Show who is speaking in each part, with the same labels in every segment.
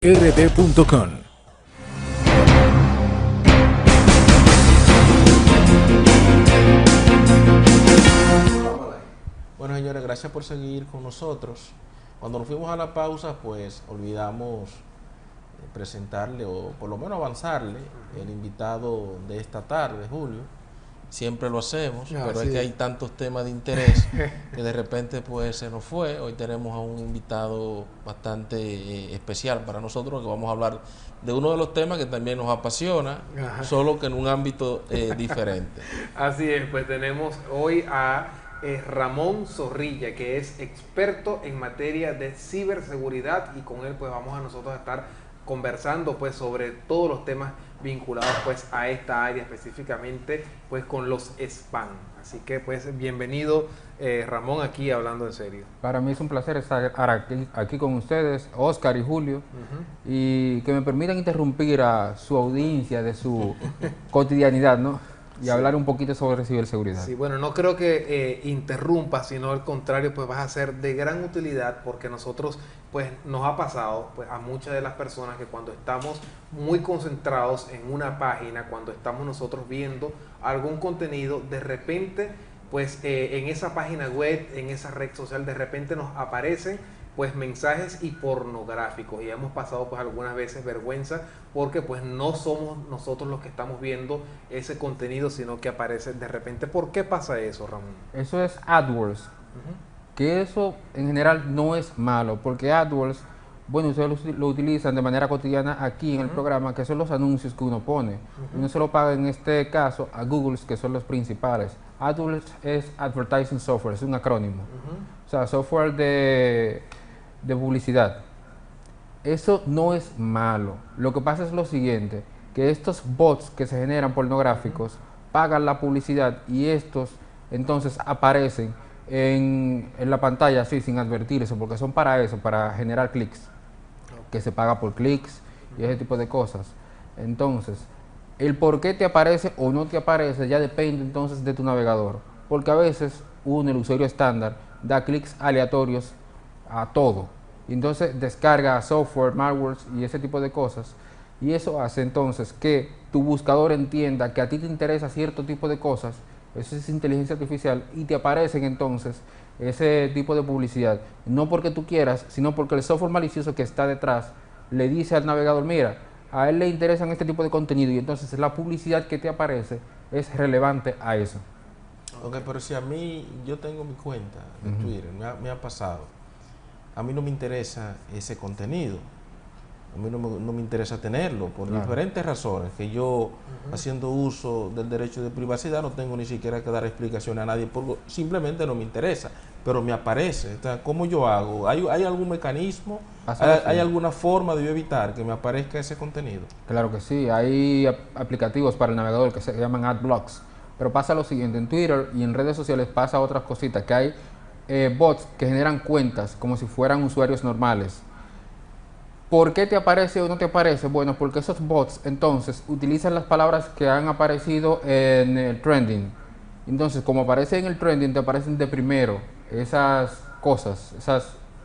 Speaker 1: rd.com.
Speaker 2: Bueno, señores, gracias por seguir con nosotros. Cuando nos fuimos a la pausa, pues olvidamos presentarle o por lo menos avanzarle el invitado de esta tarde, Julio. Siempre lo hacemos, pero es que hay tantos temas de interés que de repente pues se nos fue. Hoy tenemos a un invitado bastante especial para nosotros, que vamos a hablar de uno de los temas que también nos apasiona, solo que en un ámbito diferente.
Speaker 3: Así es, pues tenemos hoy a Ramón Zorrilla, que es experto en materia de ciberseguridad, y con él pues vamos a nosotros a estar conversando pues sobre todos los temas vinculados pues a esta área, específicamente pues con los spam. Así que pues bienvenido Ramón, aquí hablando en serio.
Speaker 4: Para mí es un placer estar aquí con ustedes, Oscar y Julio, y que me permitan interrumpir a su audiencia de su cotidianidad, ¿no? Y hablar un poquito sobre ciberseguridad.
Speaker 3: Sí, bueno, no creo que interrumpa, sino al contrario, pues vas a ser de gran utilidad, porque nosotros, pues nos ha pasado pues a muchas de las personas que cuando estamos muy concentrados en una página, cuando estamos nosotros viendo algún contenido, de repente, pues en esa página web, en esa red social, de repente nos aparecen pues mensajes y pornográficos, y hemos pasado pues algunas veces vergüenza porque pues no somos nosotros los que estamos viendo ese contenido, sino que aparece de repente. ¿Por qué pasa eso, Ramón?
Speaker 4: Eso es AdWords, que eso en general no es malo, porque AdWords, bueno, ustedes lo utilizan de manera cotidiana aquí en el programa, que son los anuncios que uno pone. Uno se lo paga en este caso a Google, que son los principales. AdWords es Advertising Software, es un acrónimo. O sea, software de publicidad. Eso no es malo. Lo que pasa es lo siguiente, que estos bots que se generan pornográficos pagan la publicidad, y estos entonces aparecen en la pantalla así sin advertirse, porque son para eso, para generar clics, que se paga por clics y ese tipo de cosas. Entonces, el por qué te aparece o no te aparece ya depende entonces de tu navegador, porque a veces el usuario estándar, da clics aleatorios a todo, y entonces descarga software, malware y ese tipo de cosas, y eso hace entonces que tu buscador entienda que a ti te interesa cierto tipo de cosas. Eso es inteligencia artificial, y te aparecen entonces ese tipo de publicidad, no porque tú quieras, sino porque el software malicioso que está detrás le dice al navegador: mira, a él le interesan este tipo de contenido, y entonces la publicidad que te aparece es relevante a eso.
Speaker 2: Ok, pero si a mí, yo tengo mi cuenta de Twitter, me ha pasado. A mí no me interesa ese contenido, a mí no me interesa tenerlo por diferentes razones, que yo, haciendo uso del derecho de privacidad, no tengo ni siquiera que dar explicaciones a nadie, porque simplemente no me interesa, pero me aparece. O sea, ¿cómo yo hago? ¿Hay algún mecanismo? ¿Hay alguna forma de yo evitar que me aparezca ese contenido?
Speaker 4: Claro que sí, hay aplicativos para el navegador que se llaman AdBlocks, pero pasa lo siguiente: en Twitter y en redes sociales pasa otras cositas, que hay bots que generan cuentas como si fueran usuarios normales. ¿Por qué te aparece o no te aparece? Bueno, porque esos bots entonces utilizan las palabras que han aparecido en el trending. Entonces, como aparece en el trending, te aparecen de primero esas cosas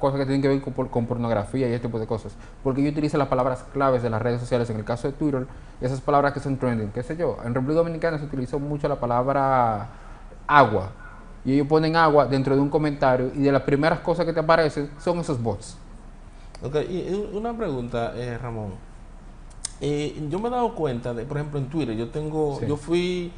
Speaker 4: que tienen que ver con pornografía y este tipo de cosas, porque ellos utilizan las palabras claves de las redes sociales. En el caso de Twitter, esas palabras que son trending, qué sé yo, en República Dominicana se utilizó mucho la palabra agua, y ellos ponen agua dentro de un comentario, y de las primeras cosas que te aparecen son esos bots.
Speaker 2: Ok, y una pregunta, Ramón. Yo me he dado cuenta de, por ejemplo, en Twitter, yo fui,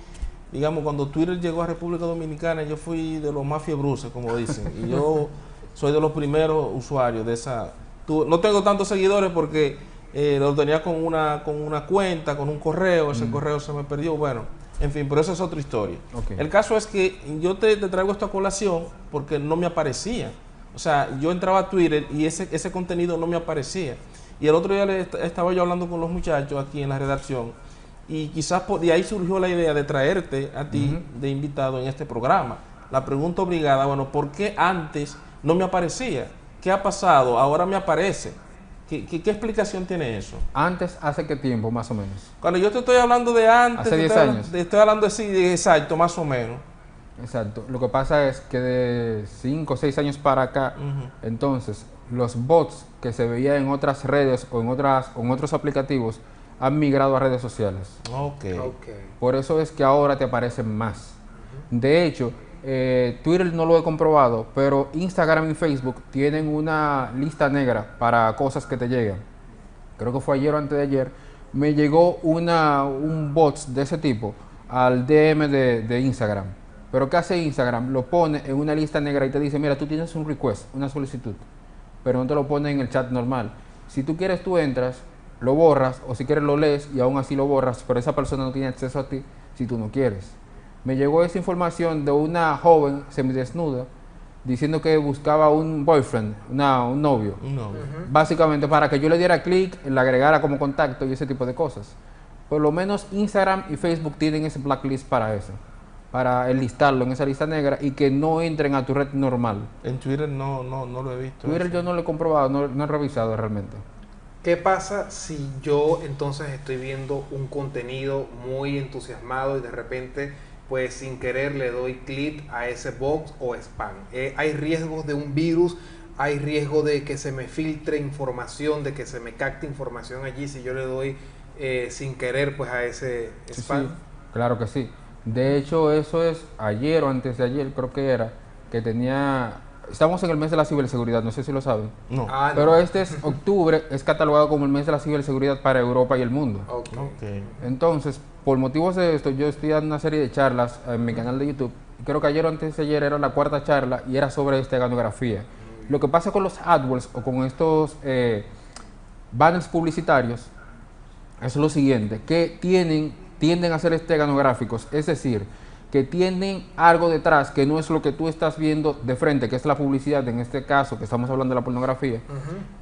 Speaker 2: digamos, cuando Twitter llegó a República Dominicana, yo fui de los más fiebruces, como dicen, y yo soy de los primeros usuarios de esa. No tengo tantos seguidores porque lo tenía con una cuenta, con un correo, ese correo se me perdió, bueno. En fin, pero esa es otra historia. El caso es que yo te traigo esta colación porque no me aparecía. O sea, yo entraba a Twitter y ese contenido no me aparecía. Y el otro día estaba yo hablando con los muchachos aquí en la redacción, y quizás de ahí surgió la idea de traerte a ti de invitado en este programa. La pregunta obligada, bueno, ¿por qué antes no me aparecía? ¿Qué ha pasado? Ahora me aparece. ¿Qué explicación tiene eso?
Speaker 4: Antes, ¿hace qué tiempo más o menos?
Speaker 2: Cuando yo te estoy hablando de antes,
Speaker 4: hace 10 años.
Speaker 2: Estoy hablando de exacto, más o menos.
Speaker 4: Exacto. Lo que pasa es que de 5 o 6 años para acá, entonces, los bots que se veían en otras redes o en otros aplicativos han migrado a redes sociales.
Speaker 2: Ok.
Speaker 4: Por eso es que ahora te aparecen más. De hecho, Twitter no lo he comprobado, pero Instagram y Facebook tienen una lista negra para cosas que te llegan. Creo que fue ayer o antes de ayer, me llegó un bot de ese tipo al DM de Instagram. Pero ¿qué hace Instagram? Lo pone en una lista negra y te dice, mira, tú tienes un request, una solicitud, pero no te lo pone en el chat normal. Si tú quieres, tú entras, lo borras, o si quieres lo lees y aún así lo borras, pero esa persona no tiene acceso a ti si tú no quieres. Me llegó esa información de una joven semidesnuda diciendo que buscaba un boyfriend, un novio.
Speaker 2: No.
Speaker 4: Básicamente para que yo le diera clic, le agregara como contacto y ese tipo de cosas. Por lo menos Instagram y Facebook tienen ese blacklist para eso, para enlistarlo en esa lista negra y que no entren a tu red normal.
Speaker 2: En Twitter no lo he visto.
Speaker 4: Twitter
Speaker 2: eso.
Speaker 4: yo no lo he comprobado, no he revisado realmente.
Speaker 3: ¿Qué pasa si yo entonces estoy viendo un contenido muy entusiasmado y de repente, pues sin querer le doy clic a ese box o spam? ¿Hay riesgos de un virus? ¿Hay riesgo de que se me filtre información, de que se me capte información allí si yo le doy sin querer pues a ese spam?
Speaker 4: Sí, claro que sí. De hecho, eso es ayer o antes de ayer, creo que era, que tenía... Estamos en el mes de la ciberseguridad, no sé si lo saben.
Speaker 2: No.
Speaker 3: Ah, no.
Speaker 4: Pero este es octubre, es catalogado como el mes de la ciberseguridad para Europa y el mundo.
Speaker 3: Ok.
Speaker 2: Ok.
Speaker 4: Entonces, por motivos de esto, yo estoy dando una serie de charlas en mi canal de YouTube. Creo que ayer o antes de ayer era la cuarta charla y era sobre esteganografía. Lo que pasa con los AdWords o con estos banners publicitarios es lo siguiente, que tienden a ser esteganográficos, es decir, que tienen algo detrás que no es lo que tú estás viendo de frente, que es la publicidad, en este caso que estamos hablando de la pornografía.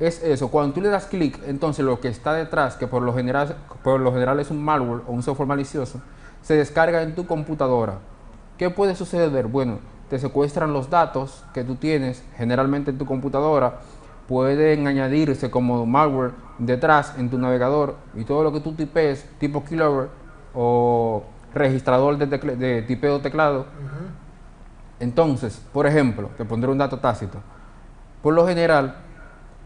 Speaker 4: Es eso, cuando tú le das clic, entonces lo que está detrás, que por lo general es un malware o un software malicioso, se descarga en tu computadora. ¿Qué puede suceder? Bueno, te secuestran los datos que tú tienes generalmente en tu computadora, pueden añadirse como malware detrás en tu navegador y todo lo que tú tipees, tipo keylogger o registrador de tipeo teclado. Entonces, por ejemplo, te pondré un dato tácito. Por lo general,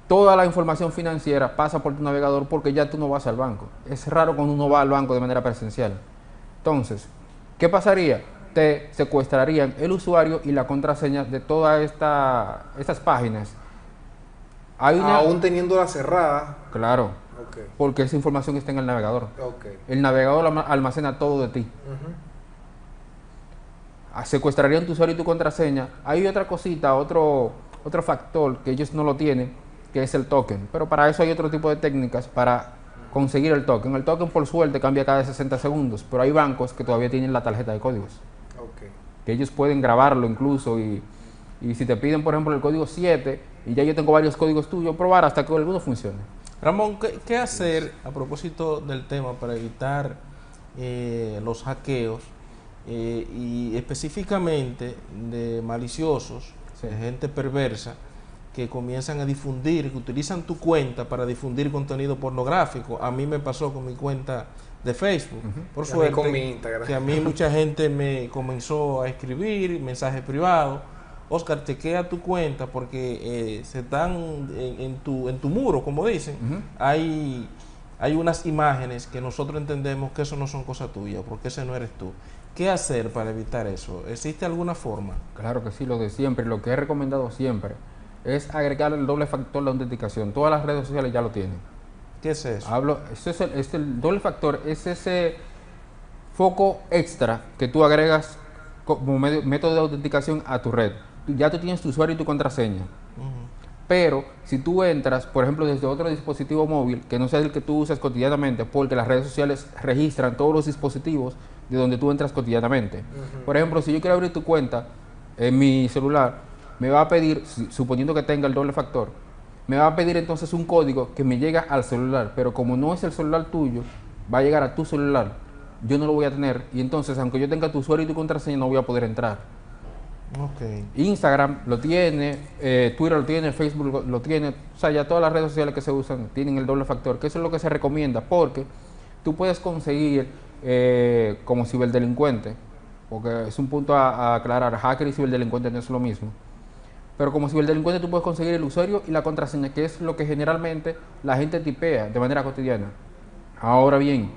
Speaker 4: toda la información financiera pasa por tu navegador porque ya tú no vas al banco. Es raro cuando uno va al banco de manera presencial. Entonces, ¿qué pasaría? Te secuestrarían el usuario y la contraseña de todas estas páginas.
Speaker 3: Aún teniéndola cerrada.
Speaker 4: Claro,
Speaker 3: Okay.
Speaker 4: porque esa información está en el navegador.
Speaker 3: Okay.
Speaker 4: El navegador almacena todo de ti. Secuestrarían tu usuario y tu contraseña. Hay otra cosita, otro factor que ellos no lo tienen, que es el token. Pero para eso hay otro tipo de técnicas para conseguir el token. El token, por suerte, cambia cada 60 segundos, pero hay bancos que todavía tienen la tarjeta de códigos.
Speaker 3: Okay.
Speaker 4: Que ellos pueden grabarlo incluso y si te piden, por ejemplo, el código 7 y ya yo tengo varios códigos tuyos, probar hasta que alguno funcione.
Speaker 2: Ramón, ¿qué hacer a propósito del tema para evitar los hackeos y específicamente de maliciosos,
Speaker 4: Sí.
Speaker 2: de gente perversa que comienzan a difundir, que utilizan tu cuenta para difundir contenido pornográfico? A mí me pasó con mi cuenta de Facebook, por
Speaker 3: Y a mí
Speaker 2: suerte,
Speaker 3: con mi Instagram.
Speaker 2: que a mí mucha gente me comenzó a escribir mensajes privados. Oscar, chequea tu cuenta porque se están en tu muro, como dicen. Hay unas imágenes que nosotros entendemos que eso no son cosas tuyas, porque ese no eres tú. ¿Qué hacer para evitar eso? ¿Existe alguna forma?
Speaker 4: Claro que sí, lo de siempre, lo que he recomendado siempre es agregar el doble factor de autenticación. Todas las redes sociales ya lo tienen.
Speaker 2: ¿Qué es eso?
Speaker 4: El doble factor es ese foco extra que tú agregas como método de autenticación a tu red. Ya tú tienes tu usuario y tu contraseña. Pero si tú entras, por ejemplo, desde otro dispositivo móvil, que no sea el que tú usas cotidianamente, porque las redes sociales registran todos los dispositivos de donde tú entras cotidianamente. Por ejemplo, si yo quiero abrir tu cuenta en mi celular, me va a pedir, suponiendo que tenga el doble factor, me va a pedir entonces un código que me llega al celular, pero como no es el celular tuyo, va a llegar a tu celular, yo no lo voy a tener, y entonces aunque yo tenga tu usuario y tu contraseña, no voy a poder entrar.
Speaker 2: Okay.
Speaker 4: Instagram lo tiene, Twitter lo tiene, Facebook lo tiene, o sea, ya todas las redes sociales que se usan tienen el doble factor, que eso es lo que se recomienda, porque tú puedes conseguir como ciberdelincuente, porque es un punto a aclarar, hacker y ciberdelincuente no es lo mismo. pero como ciberdelincuente tú puedes conseguir el usuario y la contraseña, que es lo que generalmente la gente tipea de manera cotidiana. Ahora bien,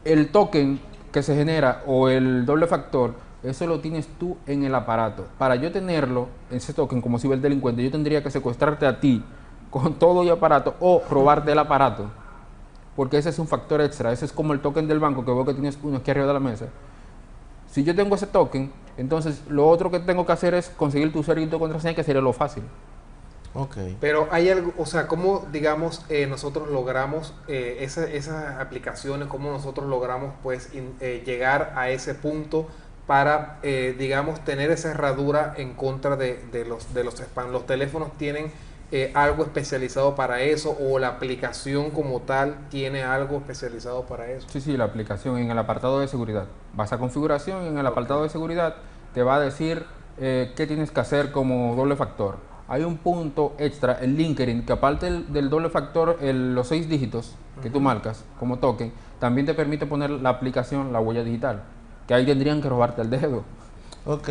Speaker 4: el token que se genera o el doble factor, eso lo tienes tú en el aparato. Para yo tenerlo, ese token como ciberdelincuente, yo tendría que secuestrarte a ti con todo y aparato o robarte el aparato. Porque ese es un factor extra, ese es como el token del banco que veo que tienes uno aquí arriba de la mesa. Si yo tengo ese token, entonces lo otro que tengo que hacer es conseguir tu usuario y tu contraseña, que sería lo fácil.
Speaker 2: Ok.
Speaker 3: Pero hay algo, o sea, ¿cómo, digamos, nosotros logramos esas aplicaciones, cómo nosotros logramos, pues, llegar a ese punto para, digamos, tener esa herradura en contra de los spam? ¿Los teléfonos tienen algo especializado para eso o la aplicación como tal tiene algo especializado para eso?
Speaker 4: Sí, sí, la aplicación en el apartado de seguridad. Vas a configuración y en el apartado de seguridad te va a decir qué tienes que hacer como doble factor. Hay un punto extra, el LinkedIn, que aparte del doble factor, los 6 dígitos que tú marcas como token, también te permite poner la aplicación, la huella digital, que ahí tendrían que robarte el dedo.
Speaker 2: Ok.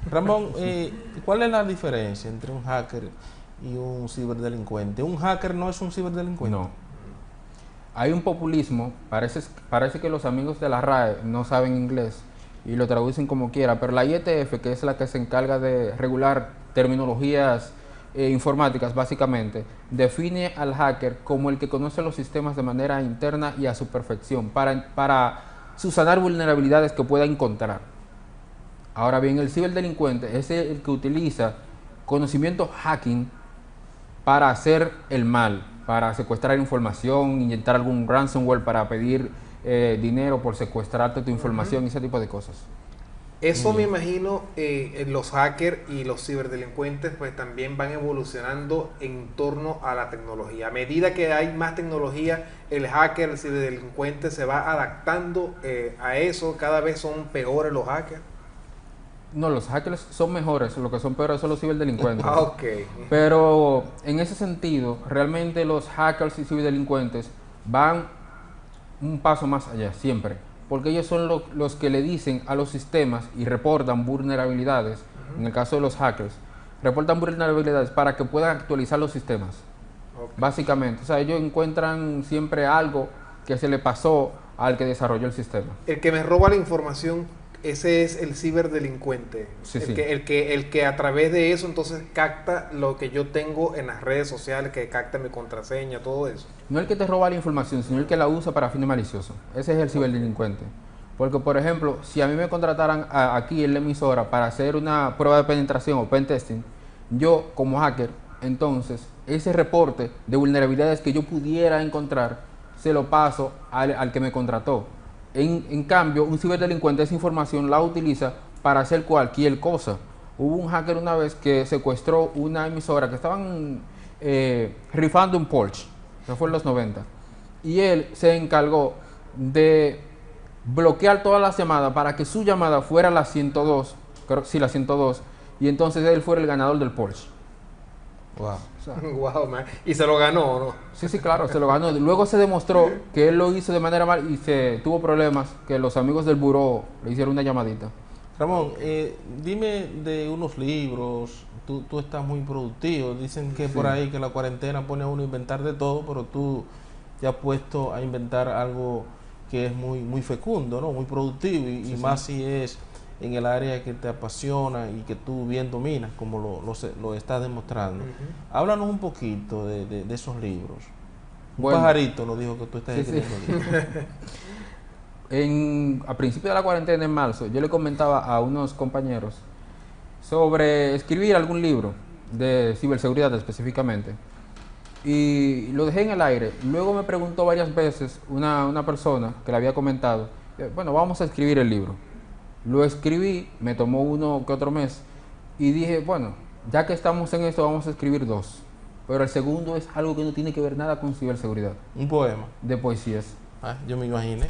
Speaker 2: Ramón, ¿cuál es la diferencia entre un hacker y un ciberdelincuente? ¿Un hacker no es un ciberdelincuente?
Speaker 4: No. Hay un populismo, parece que los amigos de la RAE no saben inglés y lo traducen como quiera, pero la IETF, que es la que se encarga de regular terminologías informáticas, básicamente, define al hacker como el que conoce los sistemas de manera interna y a su perfección, para subsanar vulnerabilidades que pueda encontrar. Ahora bien, el ciberdelincuente es el que utiliza conocimiento hacking para hacer el mal, para secuestrar información, inyectar algún ransomware para pedir dinero por secuestrarte tu información y ese tipo de cosas.
Speaker 3: Eso me imagino, los hackers y los ciberdelincuentes pues también van evolucionando en torno a la tecnología. A medida que hay más tecnología, el hacker, el ciberdelincuente se va adaptando a eso. Cada vez son peores los hackers.
Speaker 4: No, los hackers son mejores, lo que son peores son los ciberdelincuentes.
Speaker 3: Ah, ok.
Speaker 4: Pero en ese sentido, realmente los hackers y ciberdelincuentes van un paso más allá, siempre. Porque ellos son los que le dicen a los sistemas y reportan vulnerabilidades. En el caso de los hackers, reportan vulnerabilidades para que puedan actualizar los sistemas. Okay. Básicamente, o sea, ellos encuentran siempre algo que se le pasó al que desarrolló el sistema.
Speaker 3: El que me roba la información, ese es el ciberdelincuente.
Speaker 4: Sí,
Speaker 3: el que a través de eso entonces capta lo que yo tengo en las redes sociales, que capta mi contraseña, todo eso.
Speaker 4: No el que te roba la información, sino el que la usa para fines maliciosos. Ese es el ciberdelincuente. Porque, por ejemplo, si a mí me contrataran aquí en la emisora para hacer una prueba de penetración o pen testing, yo como hacker, entonces ese reporte de vulnerabilidades que yo pudiera encontrar, se lo paso al que me contrató. En cambio, un ciberdelincuente esa información la utiliza para hacer cualquier cosa. Hubo un hacker una vez que secuestró una emisora que estaban rifando un Porsche, que fue en los 90, y él se encargó de bloquear todas las llamadas para que su llamada fuera la 102, creo, sí, la 102, y entonces él fuera el ganador del Porsche.
Speaker 2: Wow.
Speaker 3: O sea, wow, man. ¿Y se lo ganó o no?
Speaker 4: Sí, sí, claro, se lo ganó. Luego se demostró que él lo hizo de manera mal y se tuvo problemas, que los amigos del buró le hicieron una llamadita.
Speaker 2: Ramón, dime de unos libros. Tú estás muy productivo. Dicen que por ahí que la cuarentena pone a uno a inventar de todo, pero tú te has puesto a inventar algo que es muy fecundo, ¿no? Muy productivo y más si es en el área que te apasiona y que tú bien dominas, como lo estás demostrando. Háblanos un poquito de esos libros. Un pajarito nos dijo que tú estás escribiendo libros.
Speaker 4: A principio de la cuarentena, en marzo, yo le comentaba a unos compañeros sobre escribir algún libro de ciberseguridad específicamente. Y lo dejé en el aire. Luego me preguntó varias veces una persona que le había comentado, bueno, vamos a escribir el libro. Lo escribí, me tomó uno que otro mes y dije, bueno, ya que estamos en esto, vamos a escribir 2. Pero el segundo es algo que no tiene que ver nada con ciberseguridad.
Speaker 2: Un poema.
Speaker 4: De poesías.
Speaker 2: Ah, yo me imaginé.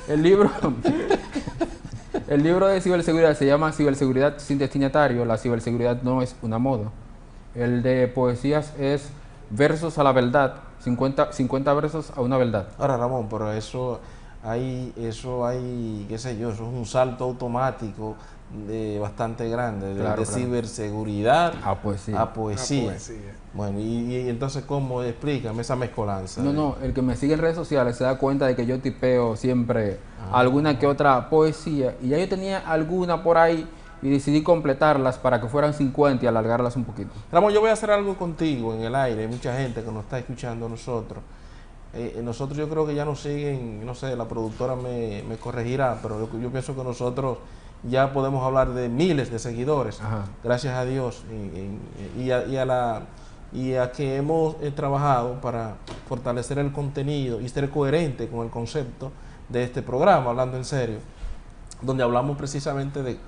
Speaker 4: El libro de ciberseguridad se llama Ciberseguridad sin destinatario. La ciberseguridad no es una moda. El de poesías es Versos a la verdad, 50 versos a una verdad.
Speaker 2: Ahora, Ramón, pero eso hay, qué sé yo, eso es un salto automático bastante grande,
Speaker 4: Claro,
Speaker 2: de
Speaker 4: claro.
Speaker 2: ciberseguridad
Speaker 4: Pues sí.
Speaker 2: a poesía.
Speaker 3: Ah, poesía.
Speaker 2: Bueno, y entonces, ¿cómo? Explícame esa mezcolanza.
Speaker 4: No, el que me sigue en redes sociales se da cuenta de que yo tipeo siempre alguna que otra poesía y ya yo tenía alguna por ahí y decidí completarlas para que fueran 50 y alargarlas un poquito.
Speaker 2: Ramón, yo voy a hacer algo contigo en el aire, hay mucha gente que nos está escuchando a nosotros. Nosotros yo creo que ya nos siguen, no sé, la productora me corregirá, pero yo pienso que nosotros ya podemos hablar de miles de seguidores,
Speaker 4: Ajá.
Speaker 2: gracias a Dios, y a que hemos trabajado para fortalecer el contenido y ser coherente con el concepto de este programa, hablando en serio, donde hablamos precisamente de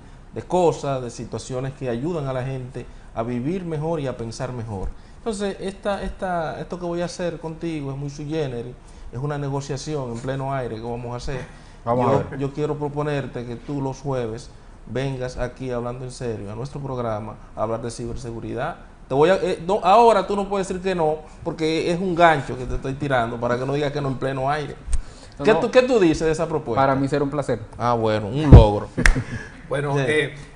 Speaker 2: cosas, de situaciones que ayudan a la gente a vivir mejor y a pensar mejor. Entonces, esto que voy a hacer contigo es muy sui generis, es una negociación en pleno aire que vamos a hacer.
Speaker 4: Vamos a ver.
Speaker 2: Yo quiero proponerte que tú los jueves vengas aquí hablando en serio a nuestro programa a hablar de ciberseguridad. Te voy a, no, ahora tú no puedes decir que no, porque es un gancho que te estoy tirando para que no digas que no en pleno aire.
Speaker 4: No,
Speaker 2: ¿Qué,
Speaker 4: no.
Speaker 2: ¿Qué tú dices de esa propuesta?
Speaker 4: Para mí será un placer.
Speaker 2: Ah, bueno, un logro.
Speaker 3: Bueno,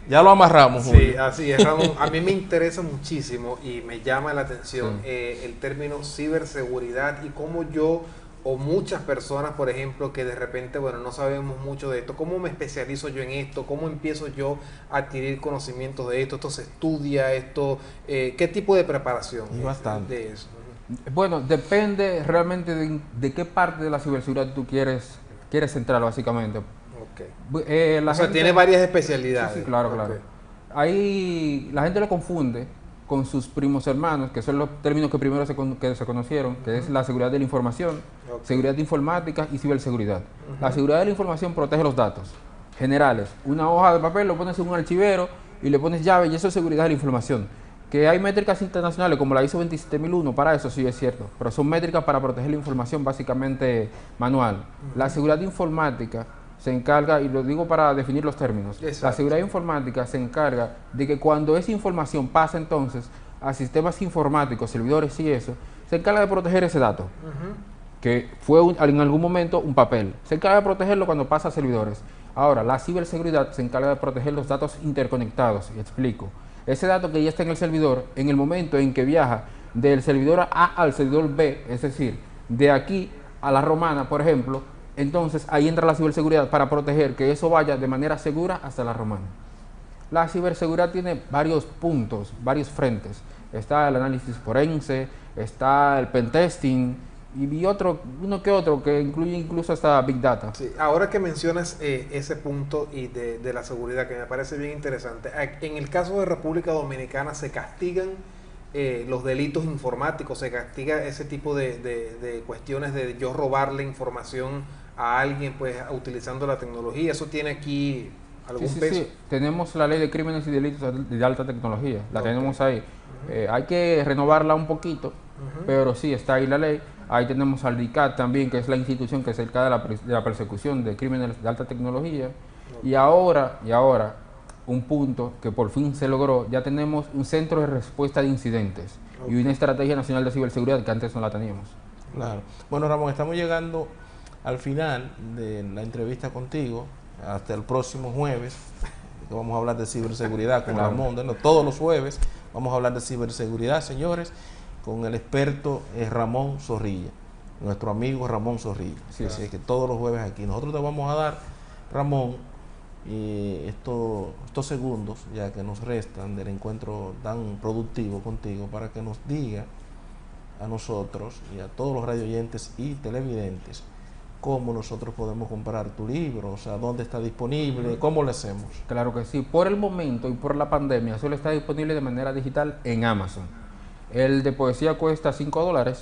Speaker 2: Ya lo amarramos,
Speaker 3: sí,
Speaker 2: Julio.
Speaker 3: así es, Ramón. A mí me interesa muchísimo y me llama la atención
Speaker 4: Sí.
Speaker 3: el término ciberseguridad y cómo yo o muchas personas, por ejemplo, que de repente, bueno, no sabemos mucho de esto, cómo me especializo yo en esto, cómo empiezo yo a adquirir conocimientos de esto, esto se estudia, esto, qué tipo de preparación
Speaker 2: Y bastante.
Speaker 3: de eso.
Speaker 4: Bueno, depende realmente de qué parte de la ciberseguridad tú quieres entrar, básicamente.
Speaker 3: Ok.
Speaker 4: La
Speaker 3: O sea,
Speaker 4: gente-
Speaker 3: tiene varias especialidades.
Speaker 4: Sí, sí, claro, claro.
Speaker 3: Ok.
Speaker 4: Ahí la gente lo confunde con sus primos hermanos, que son los términos que primero que se conocieron, que es la seguridad de la información,
Speaker 3: Ok.
Speaker 4: seguridad informática y ciberseguridad. La seguridad de la información protege los datos generales. Una hoja de papel lo pones en un archivero y le pones llave y eso es seguridad de la información. Que hay métricas internacionales como la ISO 27001 para eso, sí es cierto, pero son métricas para proteger la información básicamente manual. La seguridad informática se encarga, y lo digo para definir los términos,
Speaker 3: Exacto.
Speaker 4: la seguridad informática se encarga de que cuando esa información pasa entonces a sistemas informáticos, servidores y eso, se encarga de proteger ese dato, que fue en algún momento un papel. Se encarga de protegerlo cuando pasa a servidores. Ahora, la ciberseguridad se encarga de proteger los datos interconectados, y explico. Ese dato que ya está en el servidor, en el momento en que viaja del servidor A al servidor B, es decir, de aquí a la romana, por ejemplo, entonces ahí entra la ciberseguridad para proteger que eso vaya de manera segura hasta la romana. La ciberseguridad tiene varios puntos, varios frentes. Está el análisis forense, está el pentesting y uno que otro que incluye incluso hasta Big Data.
Speaker 3: Sí, ahora que mencionas ese punto y de la seguridad, que me parece bien interesante, en el caso de República Dominicana se castigan los delitos informáticos, se castiga ese tipo de cuestiones de yo robarle información a alguien pues utilizando la tecnología. ¿Eso tiene aquí algún peso?
Speaker 4: Sí. Tenemos la ley de crímenes y delitos de alta tecnología, la tenemos ahí. Hay que renovarla un poquito, pero sí, está ahí la ley. Ahí tenemos al DICAT también, que es la institución que se encarga de la persecución de crímenes de alta tecnología. Y ahora, un punto que por fin se logró, ya tenemos un centro de respuesta de incidentes y una estrategia nacional de ciberseguridad que antes no la teníamos.
Speaker 2: Claro. Bueno, Ramón, estamos llegando al final de la entrevista contigo. Hasta el próximo jueves, que vamos a hablar de ciberseguridad con Ramón. Todos los jueves vamos a hablar de ciberseguridad, señores, con el experto Ramón Zorrilla, nuestro amigo Ramón Zorrilla.
Speaker 4: Sí,
Speaker 2: Así es que todos los jueves aquí. Nosotros te vamos a dar, Ramón, estos segundos ya que nos restan del encuentro tan productivo contigo para que nos diga a nosotros y a todos los radioyentes y televidentes cómo nosotros podemos comprar tu libro, o sea, dónde está disponible, cómo lo hacemos.
Speaker 4: Claro que sí. Por el momento y por la pandemia solo está disponible de manera digital en Amazon. El de poesía cuesta $5,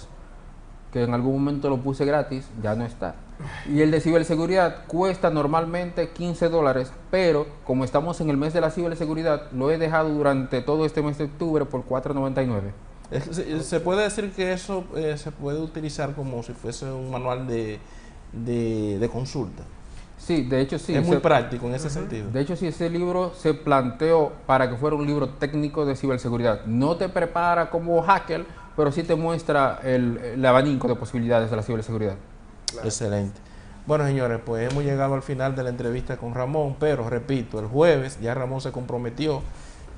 Speaker 4: que en algún momento lo puse gratis, ya no está. Y el de ciberseguridad cuesta normalmente $15, pero como estamos en el mes de la ciberseguridad, lo he dejado durante todo este mes de octubre por $4.99.
Speaker 2: Se puede decir que eso se puede utilizar como si fuese un manual de consulta.
Speaker 4: Sí, de hecho sí.
Speaker 2: Es muy práctico en ese sentido.
Speaker 4: De hecho, sí, ese libro se planteó para que fuera un libro técnico de ciberseguridad. No te prepara como hacker, pero sí te muestra el abanico de posibilidades de la ciberseguridad.
Speaker 3: Claro.
Speaker 2: Excelente. Bueno, señores, pues hemos llegado al final de la entrevista con Ramón, pero repito, el jueves ya Ramón se comprometió,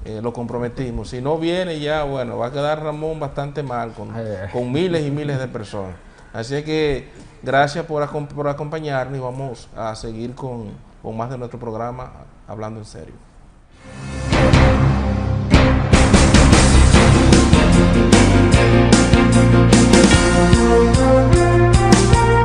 Speaker 2: lo comprometimos. Si no viene ya, bueno, va a quedar Ramón bastante mal con miles y miles de personas. Así que gracias por acompañarnos y vamos a seguir con más de nuestro programa Hablando en Serio.